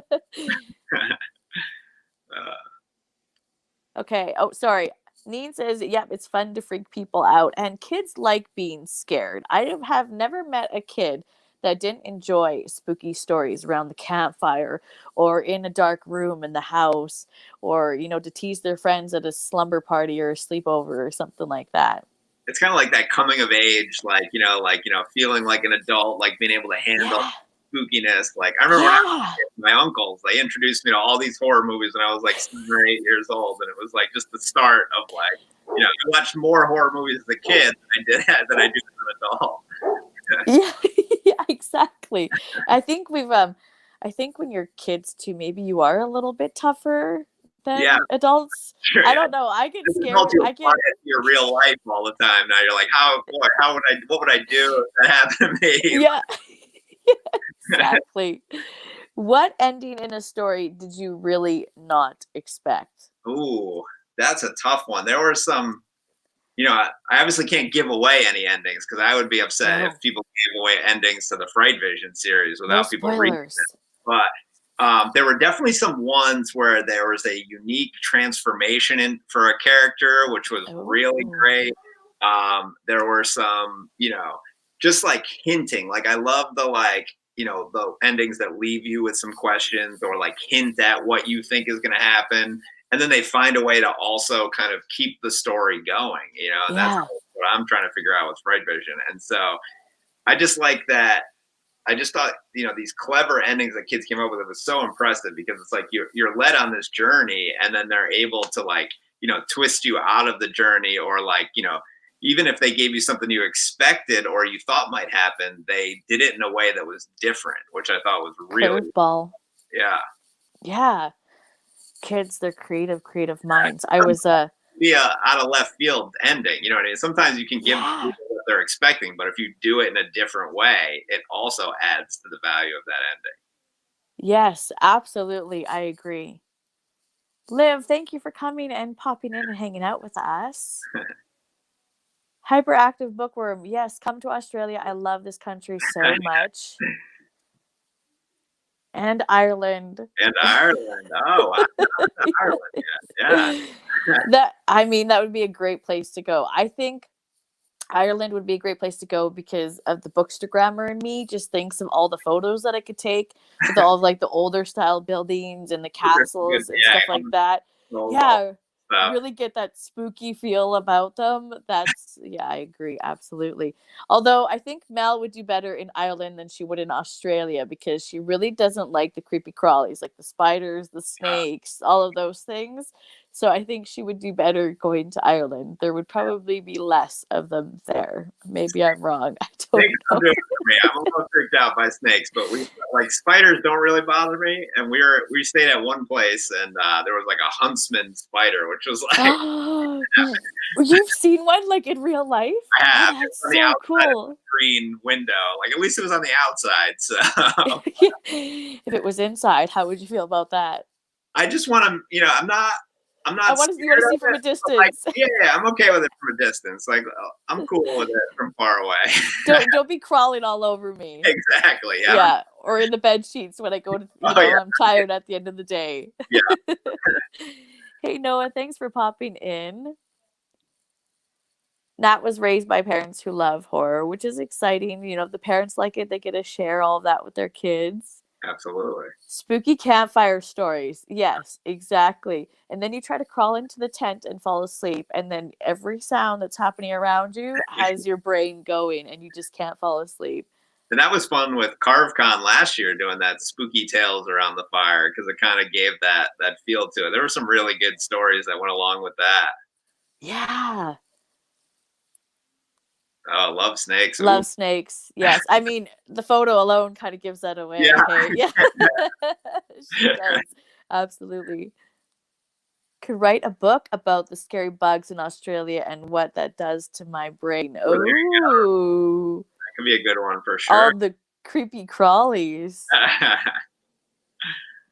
Okay. Oh, sorry. Neen says, yep, it's fun to freak people out. And kids like being scared. I have never met a kid that didn't enjoy spooky stories around the campfire or in a dark room in the house or, to tease their friends at a slumber party or a sleepover or something like that. It's kind of like that coming of age, feeling like an adult, like being able to handle spookiness. Like I remember when I was a kid, my uncles, they introduced me to all these horror movies when I was like 7 or 8 years old. And it was like just the start of like, I watched more horror movies as a kid than I did as an adult. Yeah, exactly. I think I think when you're kids too, maybe you are a little bit tougher than adults. Sure, I don't know. I get scared. I get your real life all the time. Now you're like, what would I do if that happened to me? Yeah. Exactly. What ending in a story did you really not expect? Ooh, that's a tough one. There were some. I obviously can't give away any endings because I would be upset if people gave away endings to the FrightVision series without people reading it. But there were definitely some ones where there was a unique transformation for a character, which was really great. There were some, just like hinting. Like I love the endings that leave you with some questions or like hint at what you think is going to happen. And then they find a way to also kind of keep the story going, and that's what I'm trying to figure out with FrightVision. And so I just like that. I just thought, these clever endings that kids came up with, it was so impressive because it's like you're led on this journey and then they're able to like, twist you out of the journey or like, even if they gave you something you expected or you thought might happen, they did it in a way that was different, which I thought was really curveball. Yeah. Yeah. Kids, they're creative minds. I was be a out of left field ending, you know what I mean? Sometimes you can give people what they're expecting, but if you do it in a different way, it also adds to the value of that ending. Yes, absolutely. I agree. Liv, thank you for coming and popping in and hanging out with us. Hyperactive Bookworm, yes, come to Australia. I love this country so much. And Ireland. Oh, wow. Ireland. Yeah. That would be a great place to go. I think Ireland would be a great place to go because of the bookstagrammer in me just thinks of all the photos that I could take with all of like the older style buildings and the castles and stuff like that. Yeah. Really get that spooky feel about them. I agree, absolutely. Although I think Mel would do better in Ireland than she would in Australia because she really doesn't like the creepy crawlies, like the spiders, the snakes, all of those things. So I think she would do better going to Ireland. There would probably be less of them there. Maybe I'm wrong. I Snakes don't do it for me. I'm a little freaked out by snakes, but spiders don't really bother me. And we stayed at one place, and there was like a huntsman spider, which was like You've seen one like in real life? I have. Oh, that's On the so outside cool. of the green window. Like at least it was on the outside. So if it was inside, how would you feel about that? I just want to, I'm not. You want to see from a distance. Like, yeah, I'm okay with it from a distance. Like I'm cool with it from far away. Don't be crawling all over me. Exactly. Yeah, or in the bed sheets when I go to. I'm tired at the end of the day. Yeah. Hey Noah, thanks for popping in. Nat was raised by parents who love horror, which is exciting. If the parents like it, they get to share all of that with their kids. Absolutely. Spooky campfire stories. Yes, exactly. And then you try to crawl into the tent and fall asleep. And then every sound that's happening around you has your brain going and you just can't fall asleep. And that was fun with CarveCon last year, doing that spooky tales around the fire, because it kind of gave that feel to it. There were some really good stories that went along with that. Yeah. Oh, love snakes. Love snakes. Yes. I mean, the photo alone kind of gives that away. Yeah. Okay? Yeah. She does. Absolutely. Could write a book about the scary bugs in Australia and what that does to my brain. Oh. That could be a good one for sure. All the creepy crawlies.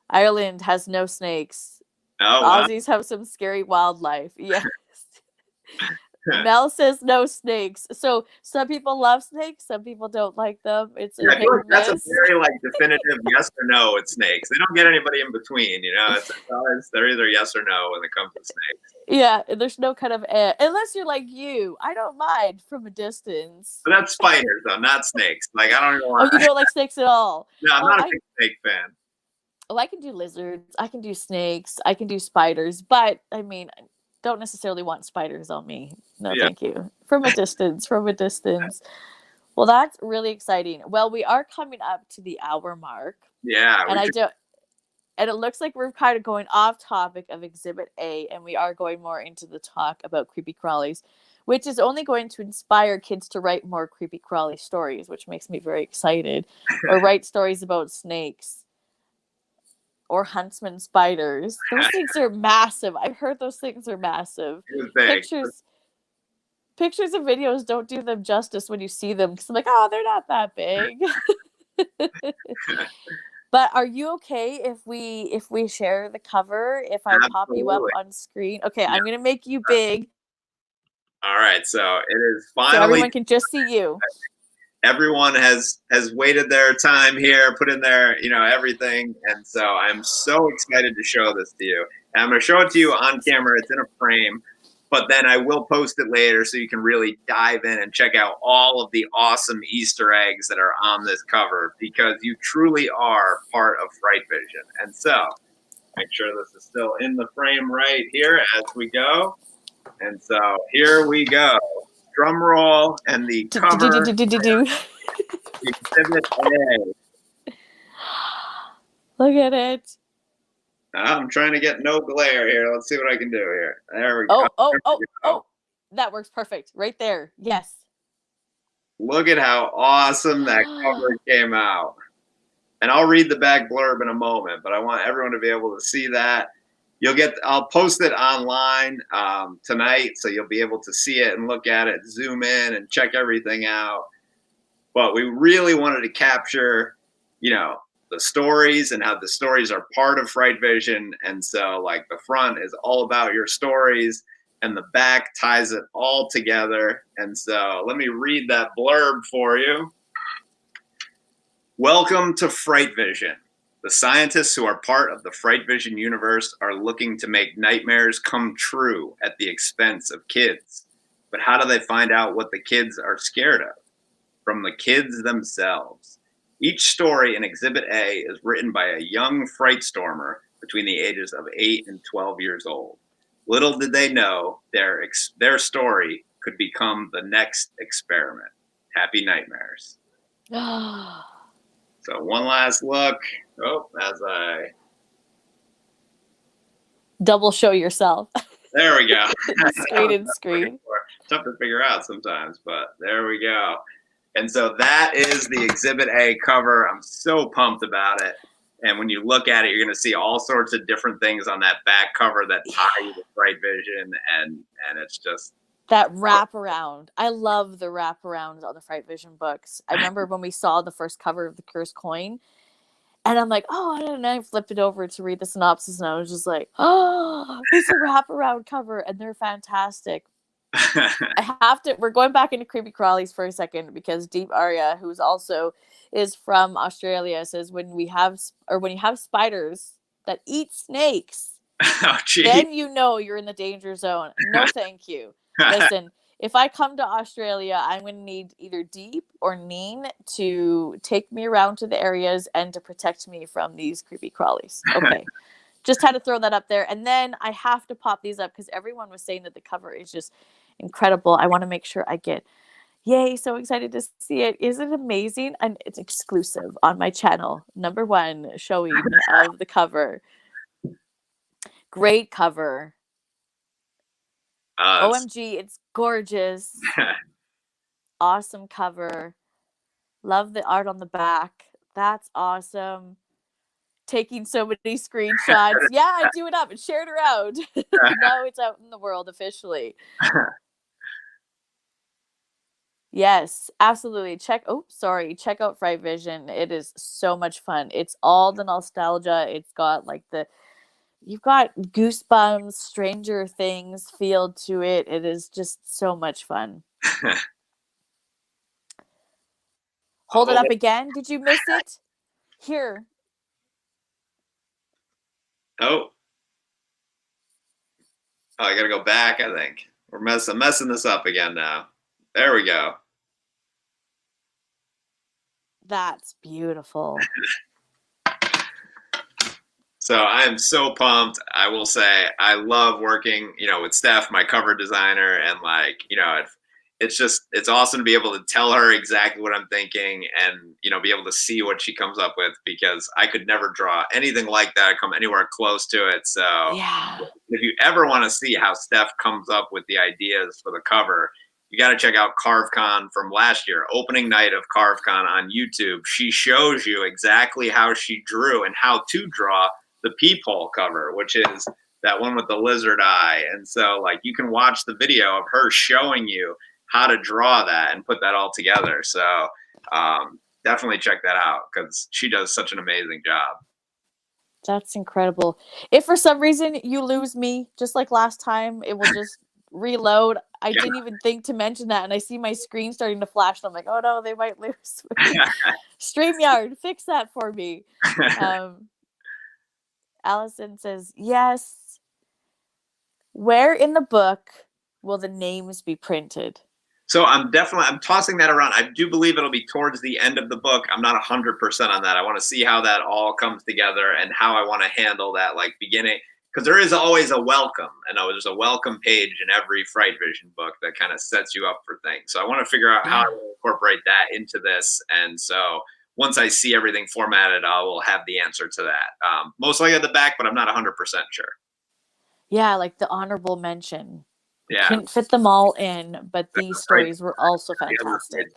Ireland has no snakes. Oh, wow. Aussies have some scary wildlife. Yes. Mel says no snakes. So some people love snakes, some people don't like them. It's I feel like that's a very definitive yes or no with snakes. They don't get anybody in between, they're either yes or no when it comes to snakes. Yeah, there's no kind of unless you're like you. I don't mind from a distance. But that's spiders though, not snakes. Like I don't even want. Oh, you don't like snakes at all? No, I'm not a big snake fan. Oh, I can do lizards. I can do snakes. I can do spiders. But I mean, don't necessarily want spiders on me. No, thank you. From a distance. Well, that's really exciting. Well, we are coming up to the hour mark. Yeah. And it looks like we're kind of going off topic of Exhibit A, and we are going more into the talk about creepy crawlies, which is only going to inspire kids to write more creepy crawly stories, which makes me very excited. Or write stories about snakes. Or huntsman spiders. Those things are massive. I've heard those things are massive. Pictures and videos don't do them justice when you see them, because I'm like, oh, they're not that big. But are you okay if we share the cover? If I pop you up on screen? Okay, yeah. I'm gonna make you big. All right, so it is finally. So everyone can just see you. Everyone has waited their time here, put in their, everything. And so I'm so excited to show this to you. And I'm going to show it to you on camera. It's in a frame, but then I will post it later so you can really dive in and check out all of the awesome Easter eggs that are on this cover, because you truly are part of FrightVision. And so make sure this is still in the frame right here as we go. And so here we go. Drum roll and the cover. Exhibit A. Look at it. I'm trying to get no glare here. Let's see what I can do here. There we go. Oh. That works perfect. Right there. Yes. Look at how awesome that cover came out. And I'll read the back blurb in a moment, but I want everyone to be able to see that. I'll post it online tonight, so you'll be able to see it and look at it, zoom in and check everything out. But we really wanted to capture, the stories and how the stories are part of FrightVision. And so the front is all about your stories and the back ties it all together. And so let me read that blurb for you. Welcome to FrightVision. The scientists who are part of the FrightVision universe are looking to make nightmares come true at the expense of kids. But how do they find out what the kids are scared of? From the kids themselves. Each story in Exhibit A is written by a young fright stormer between the ages of 8 and 12 years old. Little did they know their story could become the next experiment. Happy nightmares. So one last look. Oh, as I double show yourself. There we go. Screen and screen. Tough to figure out sometimes, but there we go. And so that is the Exhibit A cover. I'm so pumped about it. And when you look at it, you're going to see all sorts of different things on that back cover that tie you to FrightVision, and it's just that wraparound. I love the wraparounds on the FrightVision books. I remember when we saw the first cover of The Cursed Coin, and I'm like, oh, I don't know. I flipped it over to read the synopsis, and I was just like, oh, it's a wraparound cover, and they're fantastic. I have to. We're going back into creepy crawlies for a second because Deep Arya, who's also is from Australia, says when you have spiders that eat snakes, oh, then you know you're in the danger zone. No, thank you. Listen, if I come to Australia, I'm going to need either Deep or Neen to take me around to the areas and to protect me from these creepy crawlies. Okay. Just had to throw that up there. And then I have to pop these up because everyone was saying that the cover is just incredible. I want to make sure I get, yay, so excited to see it. Is it amazing? And it's exclusive on my channel. #1 showing of the cover. Great cover. OMG, it's gorgeous. Awesome cover. Love the art on the back. That's awesome. Taking so many screenshots. Yeah, I do it up and share it around. Now it's out in the world officially. Yes, absolutely. Check out FrightVision. It is so much fun. It's all the nostalgia. It's got like you've got Goosebumps, Stranger Things feel to it. It is just so much fun. Hold it up again. Did you miss it? Here. Oh, I gotta go back. I think we're messing this up again now. There we go. That's beautiful. So I am so pumped. I will say I love working, with Steph, my cover designer, and it's awesome to be able to tell her exactly what I'm thinking and, be able to see what she comes up with, because I could never draw anything like that or come anywhere close to it. So yeah. If you ever want to see how Steph comes up with the ideas for the cover, you got to check out CarveCon from last year, opening night of CarveCon on YouTube. She shows you exactly how she drew and how to draw the peephole cover, which is that one with the lizard eye. And so you can watch the video of her showing you how to draw that and put that all together. So definitely check that out because she does such an amazing job. That's incredible. If for some reason you lose me, just like last time, it will just reload. I didn't even think to mention that, and I see my screen starting to flash, and I'm like, oh no, they might lose me. StreamYard, fix that for me. Allison says, yes. Where in the book will the names be printed? So I'm tossing that around. I do believe it'll be towards the end of the book. I'm not 100% on that. I want to see how that all comes together and how I want to handle that beginning, because there is always a welcome. And there's a welcome page in every FrightVision book that kind of sets you up for things. So I want to figure out how to incorporate that into this. And so once I see everything formatted, I will have the answer to that. Most likely at the back, but I'm not 100% sure. Yeah, like the honorable mention. Yeah. Couldn't fit them all in, but these stories were also fantastic.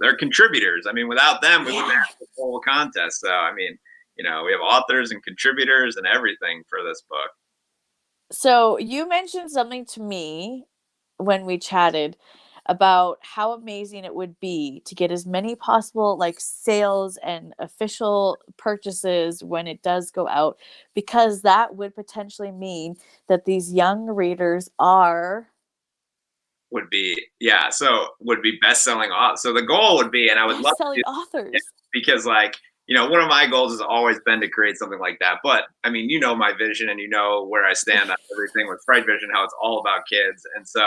They're contributors. I mean, without them, we wouldn't have the whole contest. So, I mean, we have authors and contributors and everything for this book. So you mentioned something to me when we chatted about how amazing it would be to get as many possible sales and official purchases when it does go out, because that would potentially mean that these young readers would be best-selling authors. So the goal would be, and I would love best-selling authors, because one of my goals has always been to create something like that. But I mean, my vision, and where I stand on everything with FrightVision, how it's all about kids. And so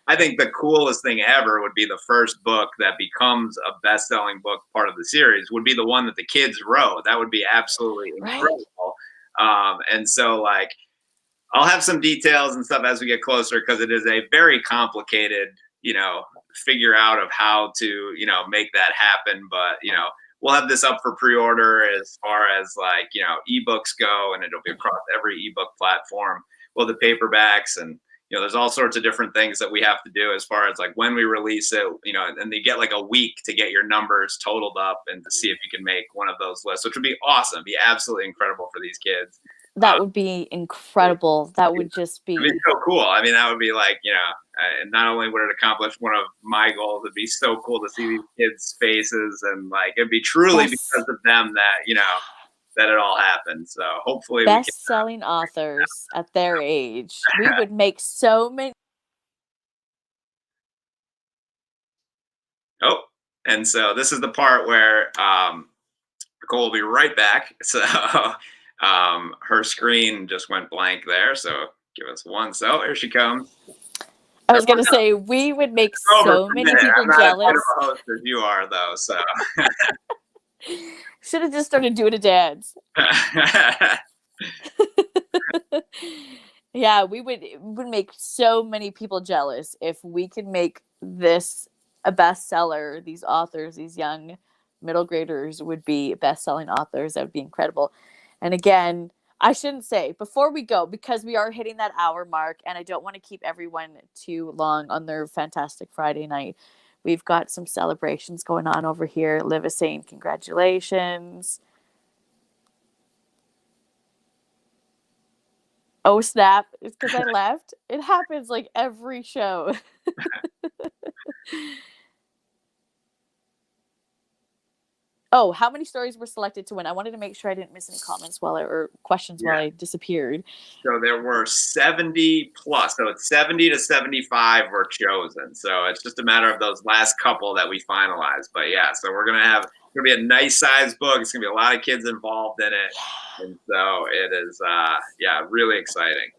I think the coolest thing ever would be the first book that becomes a best-selling book, part of the series, would be the one that the kids wrote. That would be absolutely incredible. And so I'll have some details and stuff as we get closer, because it is a very complicated, figure out of how to, make that happen. But, we'll have this up for pre-order as far as ebooks go, and it'll be across every ebook platform. Well, the paperbacks, and there's all sorts of different things that we have to do as far as like when we release it, and you get like a week to get your numbers totaled up and to see if you can make one of those lists, which would be awesome, be absolutely incredible for these kids. That would be incredible. That would just be... It'd be so cool. I mean, that would be like, not only would it accomplish one of my goals, it'd be so cool to see these kids' faces, and like it'd be truly because of them that, that it all happened. So hopefully best-selling authors at their age. We would make so many... Oh, and so this is the part where Nicole will be right back. So her screen just went blank there. So give us one. So here she comes. I was gonna say we would make so many people jealous. I'm not as good of a host as you are, though. So should have just started doing a dance. Yeah, we would make so many people jealous if we could make this a bestseller. These authors, these young middle graders, would be best-selling authors. That would be incredible. And again, I shouldn't say before we go, because we are hitting that hour mark, and I don't want to keep everyone too long on their fantastic Friday night. We've got some celebrations going on over here. Liv is saying congratulations. Oh, snap. It's because I left. It happens like every show. Oh, how many stories were selected to win? I wanted to make sure I didn't miss any comments or questions while I disappeared. So there were 70 plus. So it's 70 to 75 were chosen. So it's just a matter of those last couple that we finalized. But yeah, so we're gonna be a nice sized book. It's gonna be a lot of kids involved in it, and so it is really exciting.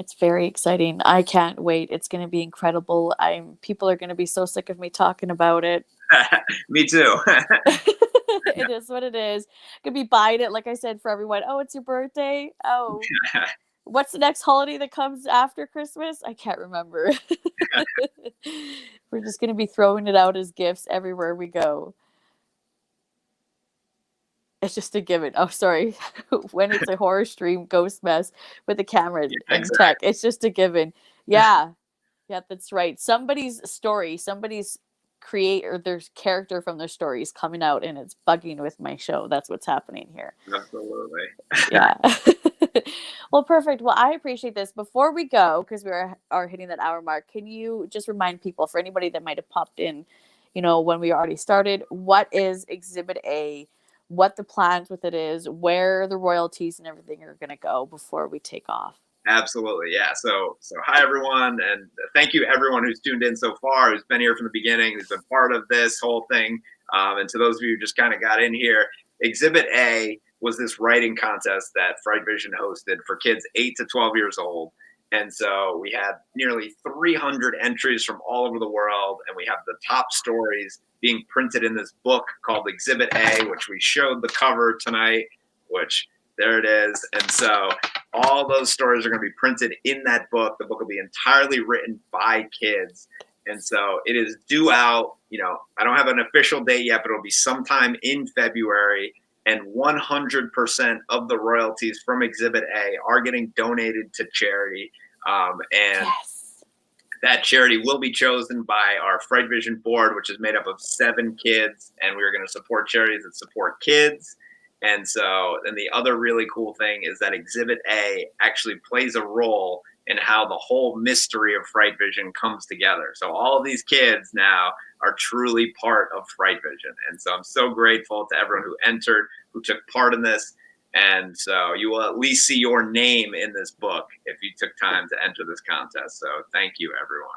It's very exciting. I can't wait. It's gonna be incredible. People are gonna be so sick of me talking about it. Me too. It is what it is. Could be buying it, like I said, for everyone. Oh, it's your birthday. Oh, what's the next holiday that comes after Christmas? I can't remember. We're just going to be throwing it out as gifts everywhere we go. It's just a given. Oh, sorry. When it's a horror stream ghost mess with the camera and tech, it's just a given. Yeah, that's right. Somebody's story, somebody's there's character from their stories coming out, and it's bugging with my show. That's what's happening here. Absolutely. Yeah. Well, perfect. Well, I appreciate this. Before we go, because we are hitting that hour mark, can you just remind people, for anybody that might have popped in, when we already started, what is Exhibit A, what the plans with it is, where the royalties and everything are going to go before we take off? Absolutely. Yeah. So hi, everyone. And thank you, everyone who's tuned in so far, who's been here from the beginning, who's been part of this whole thing. And to those of you who just kind of got in here, Exhibit A was this writing contest that FrightVision hosted for kids 8 to 12 years old. And so we had nearly 300 entries from all over the world. And we have the top stories being printed in this book called Exhibit A, which we showed the cover tonight, which there it is. And so all those stories are going to be printed in that book. The book will be entirely written by kids. And so it is due out, I don't have an official date yet, but it'll be sometime in February. And 100% of the royalties from Exhibit A are getting donated to charity. And that charity will be chosen by our FrightVision board, which is made up of 7 kids. And we're going to support charities that support kids. And so, and the other really cool thing is that Exhibit A actually plays a role in how the whole mystery of FrightVision comes together. So all of these kids now are truly part of FrightVision. And so I'm so grateful to everyone who entered, who took part in this. And so you will at least see your name in this book if you took time to enter this contest. So thank you, everyone.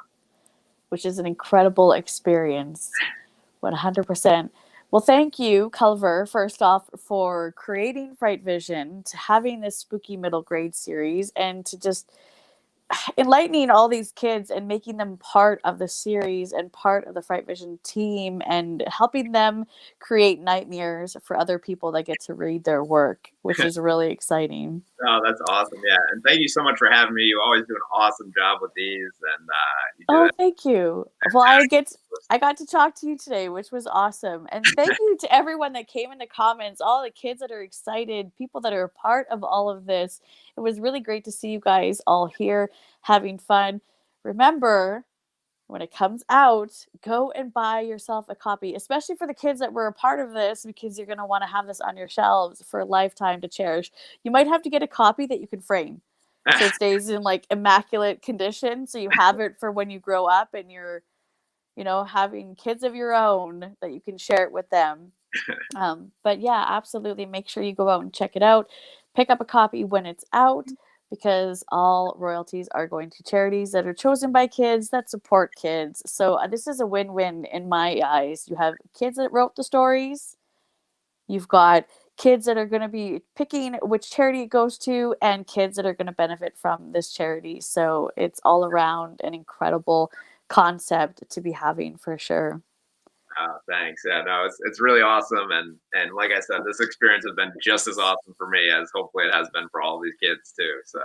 Which is an incredible experience. 100%. Well, thank you, Culliver, first off, for creating FrightVision, to having this spooky middle grade series, and to just enlightening all these kids and making them part of the series and part of the FrightVision team, and helping them create nightmares for other people that get to read their work, which is really exciting. Oh, that's awesome. Yeah. And thank you so much for having me. You always do an awesome job with these. And thank you. Well, I get I got to talk to you today, which was awesome. And thank you to everyone that came in the comments, all the kids that are excited, people that are a part of all of this. It was really great to see you guys all here having fun. Remember, when it comes out, go and buy yourself a copy, especially for the kids that were a part of this, because you're going to want to have this on your shelves for a lifetime to cherish. You might have to get a copy that you can frame so it stays in like immaculate condition, so you have it for when you grow up and you're, you know, having kids of your own that you can share it with them. But yeah, absolutely, make sure you go out and check it out. Pick up a copy when it's out, because all royalties are going to charities that are chosen by kids that support kids. So this is a win-win in my eyes. You have kids that wrote the stories, you've got kids that are going to be picking which charity it goes to, and kids that are going to benefit from this charity. So it's all around an incredible concept to be having, for sure. Thanks. Yeah, no, it's really awesome, and like I said, this experience has been just as awesome for me as hopefully it has been for all these kids too. So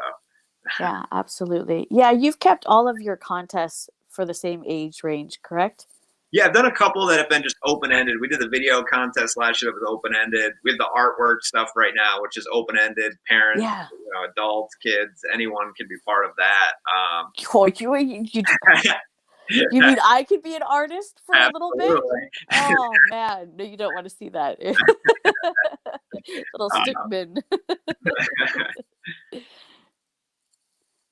Yeah, absolutely. Yeah, you've kept all of your contests for the same age range, correct? yeah, I've done a couple that have been just open ended. We did the video contest last year that was open ended. We have the artwork stuff right now, which is open ended. Parents, Yeah. you know, adults, kids, anyone can be part of that. Oh, you mean I could be an artist for a little bit? Absolutely. Oh man, no, you don't want to see that. Little stickman.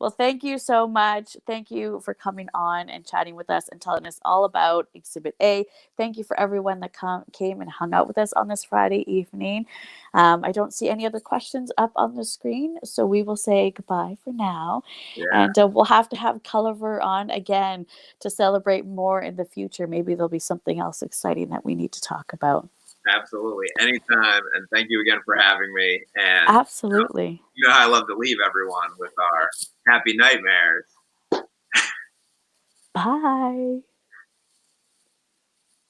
Well, thank you so much. Thank you for coming on and chatting with us and telling us all about Exhibit A. Thank you for everyone that came and hung out with us on this Friday evening. I don't see any other questions up on the screen, so we will say goodbye for now. Yeah. And we'll have to have Culliver on again to celebrate more in the future. Maybe there'll be something else exciting that we need to talk about. Absolutely. Anytime. And thank you again for having me. And absolutely. You know how I love to leave everyone with our happy nightmares. Bye.